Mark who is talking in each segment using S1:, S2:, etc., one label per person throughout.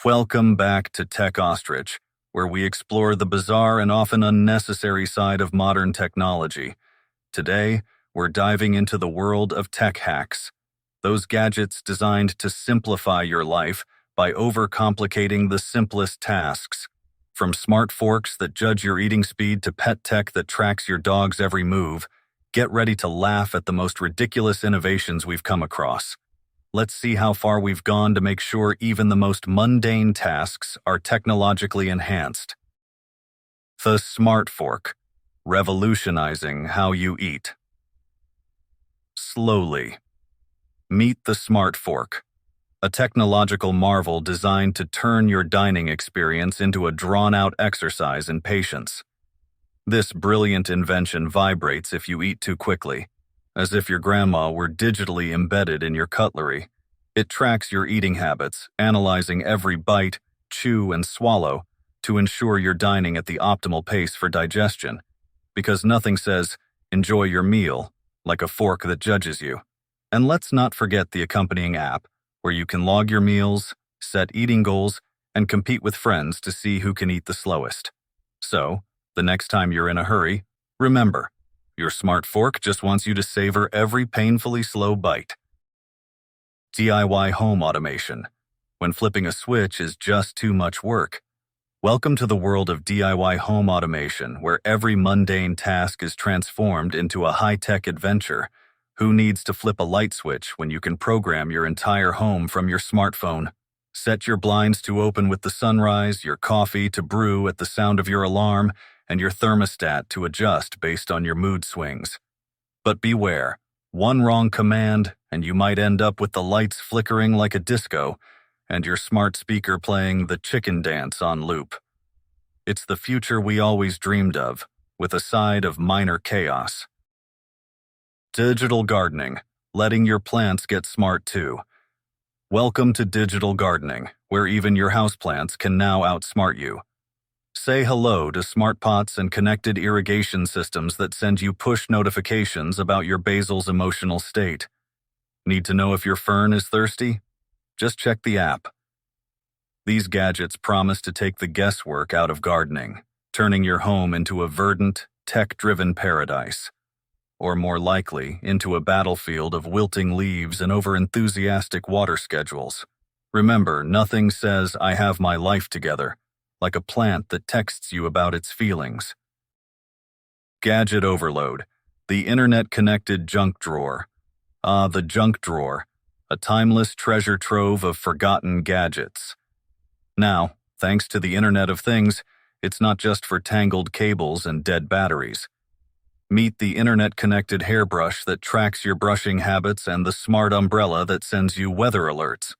S1: Welcome back to Tech Ostrich, where we explore the bizarre and often unnecessary side of modern technology. Today, we're diving into the world of tech hacks, those gadgets designed to simplify your life by overcomplicating the simplest tasks. From smart forks that judge your eating speed to pet tech that tracks your dog's every move, get ready to laugh at the most ridiculous innovations we've come across. Let's see how far we've gone to make sure even the most mundane tasks are technologically enhanced. The Smart Fork, revolutionizing how you eat. Slowly. Meet the Smart Fork, a technological marvel designed to turn your dining experience into a drawn-out exercise in patience. This brilliant invention vibrates if you eat too quickly, as if your grandma were digitally embedded in your cutlery. It tracks your eating habits, analyzing every bite, chew, and swallow to ensure you're dining at the optimal pace for digestion, because nothing says, enjoy your meal, like a fork that judges you. And let's not forget the accompanying app, where you can log your meals, set eating goals, and compete with friends to see who can eat the slowest. So, the next time you're in a hurry, remember, your smart fork just wants you to savor every painfully slow bite. DIY home automation, when flipping a switch is just too much work. Welcome to the world of DIY home automation, where every mundane task is transformed into a high-tech adventure. Who needs to flip a light switch when you can program your entire home from your smartphone? Set your blinds to open with the sunrise, your coffee to brew at the sound of your alarm, and your thermostat to adjust based on your mood swings. But beware, one wrong command, and you might end up with the lights flickering like a disco and your smart speaker playing the chicken dance on loop. It's the future we always dreamed of, with a side of minor chaos. Digital gardening, letting your plants get smart too. Welcome to digital gardening, where even your houseplants can now outsmart you. Say hello to smart pots and connected irrigation systems that send you push notifications about your basil's emotional state. Need to know if your fern is thirsty? Just check the app. These gadgets promise to take the guesswork out of gardening, turning your home into a verdant, tech-driven paradise. Or more likely, into a battlefield of wilting leaves and over-enthusiastic water schedules. Remember, nothing says, "I have my life together," like a plant that texts you about its feelings. Gadget Overload, the internet-connected junk drawer. The junk drawer, a timeless treasure trove of forgotten gadgets. Now, thanks to the Internet of Things, it's not just for tangled cables and dead batteries. Meet the internet-connected hairbrush that tracks your brushing habits and the smart umbrella that sends you weather alerts.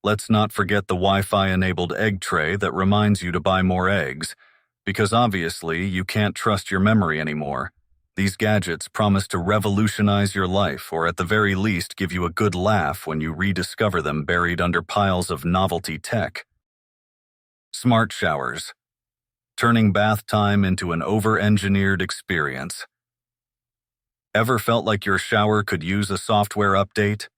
S1: Let's not forget the Wi-Fi-enabled egg tray that reminds you to buy more eggs, because obviously you can't trust your memory anymore. These gadgets promise to revolutionize your life, or at the very least give you a good laugh when you rediscover them buried under piles of novelty tech. Smart showers, turning bath time into an over-engineered experience. Ever felt like your shower could use a software update?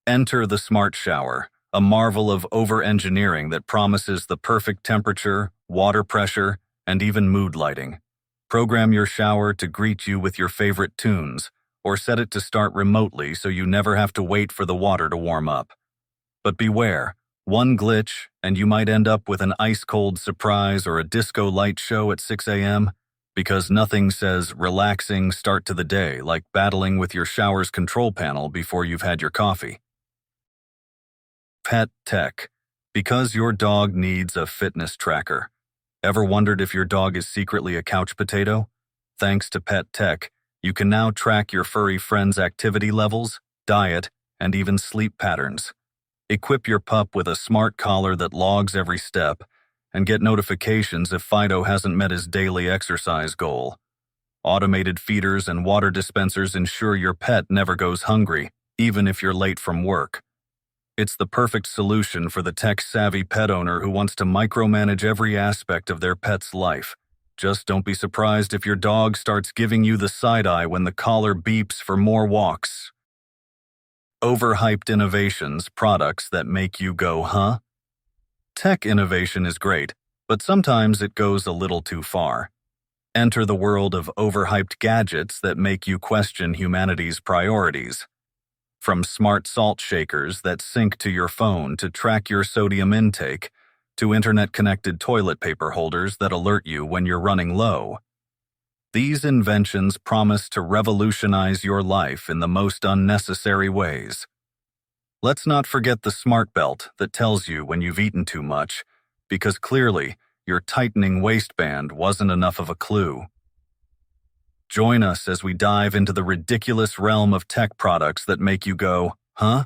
S1: Enter the Smart Shower, a marvel of over-engineering that promises the perfect temperature, water pressure, and even mood lighting. Program your shower to greet you with your favorite tunes, or set it to start remotely so you never have to wait for the water to warm up. But beware, one glitch and you might end up with an ice-cold surprise or a disco light show at 6 a.m., because nothing says relaxing start to the day like battling with your shower's control panel before you've had your coffee. Pet tech, because your dog needs a fitness tracker. Ever wondered if your dog is secretly a couch potato? Thanks to pet tech, you can now track your furry friend's activity levels, diet, and even sleep patterns. Equip your pup with a smart collar that logs every step, and get notifications if Fido hasn't met his daily exercise goal. Automated feeders and water dispensers ensure your pet never goes hungry, even if you're late from work. It's the perfect solution for the tech-savvy pet owner who wants to micromanage every aspect of their pet's life. Just don't be surprised if your dog starts giving you the side-eye when the collar beeps for more walks. Overhyped Innovations, products that make you go, huh? Tech innovation is great, but sometimes it goes a little too far. Enter the world of overhyped gadgets that make you question humanity's priorities. From smart salt shakers that sync to your phone to track your sodium intake, to internet-connected toilet paper holders that alert you when you're running low. These inventions promise to revolutionize your life in the most unnecessary ways. Let's not forget the smart belt that tells you when you've eaten too much, because clearly, your tightening waistband wasn't enough of a clue. Join us as we dive into the ridiculous realm of tech products that make you go, huh?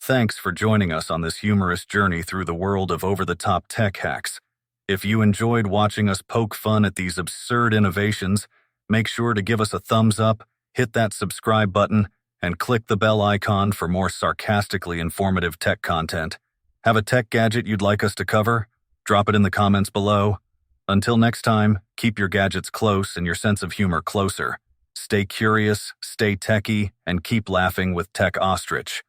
S1: Thanks for joining us on this humorous journey through the world of over-the-top tech hacks. If you enjoyed watching us poke fun at these absurd innovations, make sure to give us a thumbs up, hit that subscribe button, and click the bell icon for more sarcastically informative tech content. Have a tech gadget you'd like us to cover? Drop it in the comments below. Until next time, keep your gadgets close and your sense of humor closer. Stay curious, stay techy, and keep laughing with Tech Ostrich.